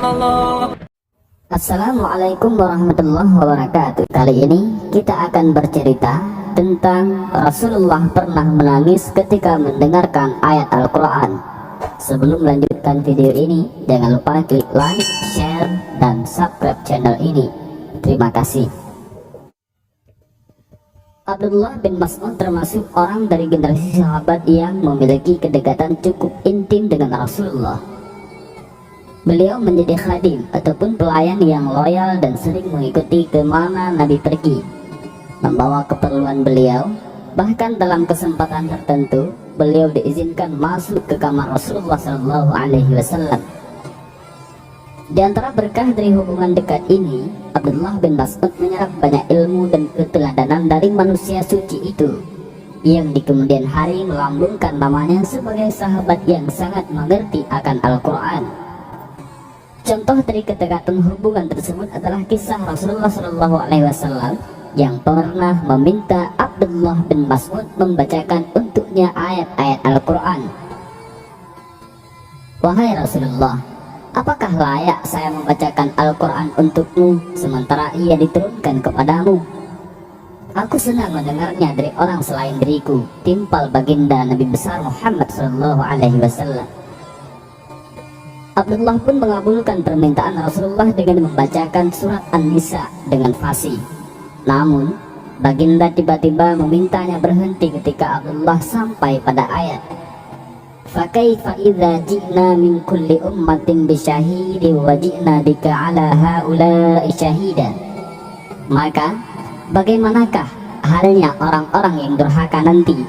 illallah. Assalamualaikum warahmatullahi wabarakatuh. Kali ini kita akan bercerita tentang Rasulullah pernah menangis ketika mendengarkan ayat Al-Quran. Sebelum melanjutkan video ini, jangan lupa klik like, share, dan subscribe channel ini. Terima kasih. Abdullah bin Mas'ud termasuk orang dari generasi sahabat yang memiliki kedekatan cukup intim dengan Rasulullah. Beliau menjadi khadim ataupun pelayan yang loyal dan sering mengikuti kemana Nabi pergi, membawa keperluan beliau. Bahkan dalam kesempatan tertentu, beliau diizinkan masuk ke kamar Rasulullah SAW. Di antara berkah dari hubungan dekat ini, Abdullah bin Mas'ud menyerap banyak ilmu dan keteladanan dari manusia suci itu, yang di kemudian hari melambungkan namanya sebagai sahabat yang sangat mengerti akan Al-Quran. Contoh dari kedekatan hubungan tersebut adalah kisah Rasulullah SAW yang pernah meminta Abdullah bin Mas'ud membacakan untuknya ayat-ayat Al-Quran. "Wahai Rasulullah, apakah layak saya membacakan Al-Quran untukmu sementara ia diturunkan kepadamu? Aku senang mendengarnya dari orang selain diriku," timpal baginda Nabi besar Muhammad SAW. Abdullah pun mengabulkan permintaan Rasulullah dengan membacakan surat An-Nisa dengan fasih. Namun, baginda tiba-tiba memintanya berhenti ketika Abdullah sampai pada ayat "Fakaifa idza ji'na min kulli ummatin bisyahidin wa ji'na bika 'ala haula'i syahida." Maka, bagaimanakah halnya orang-orang yang durhaka nanti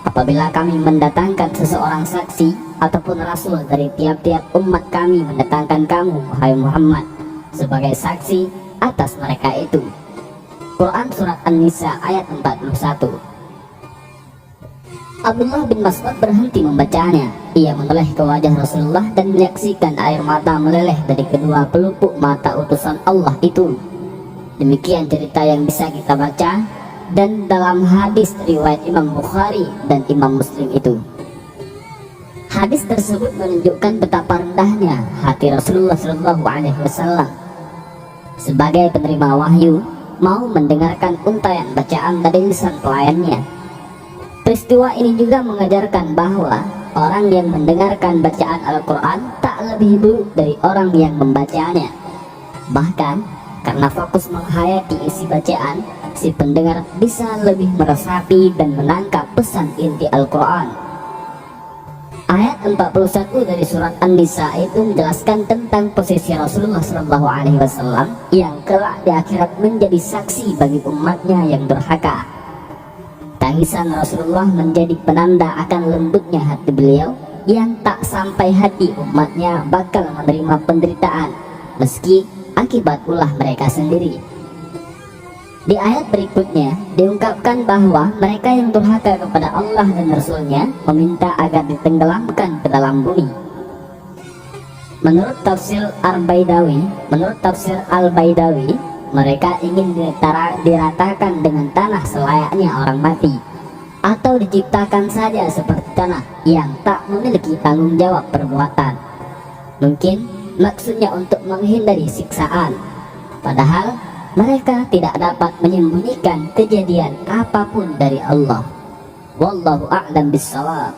apabila kami mendatangkan seseorang saksi ataupun rasul dari tiap-tiap umat kami mendatangkan kamu, wahai Muhammad, sebagai saksi atas mereka itu. Quran Surat An-Nisa ayat 41. Abdullah bin Mas'ud berhenti membacanya. Ia menoleh ke wajah Rasulullah dan menyaksikan air mata meleleh dari kedua pelupuk mata utusan Allah itu. Demikian cerita yang bisa kita baca dan dalam hadis riwayat Imam Bukhari dan Imam Muslim itu. Hadis tersebut menunjukkan betapa rendahnya hati Rasulullah SAW sebagai penerima wahyu, mau mendengarkan untayan bacaan dari lisan pelayannya. Peristiwa ini juga mengajarkan bahwa orang yang mendengarkan bacaan Al-Quran tak lebih buruk dari orang yang membacanya. Bahkan karena fokus menghayati isi bacaan, si pendengar bisa lebih meresapi dan menangkap pesan inti Al-Quran. Ayat 41 dari surat An-Nisa itu menjelaskan tentang posisi Rasulullah SAW yang kelak di akhirat menjadi saksi bagi umatnya yang durhaka. Tangisan Rasulullah menjadi penanda akan lembutnya hati beliau yang tak sampai hati umatnya bakal menerima penderitaan meski akibat ulah mereka sendiri. Di ayat berikutnya diungkapkan bahwa mereka yang durhaka kepada Allah dan Rasulnya meminta agar ditenggelamkan ke dalam bumi. Menurut tafsir Al-Baidawi, mereka ingin diratakan dengan tanah selayaknya orang mati, atau diciptakan saja seperti tanah yang tak memiliki tanggung jawab perbuatan. Mungkin maksudnya untuk menghindari siksaan, padahal mereka tidak dapat menyembunyikan kejadian apapun dari Allah. Wallahu a'lam bishawab.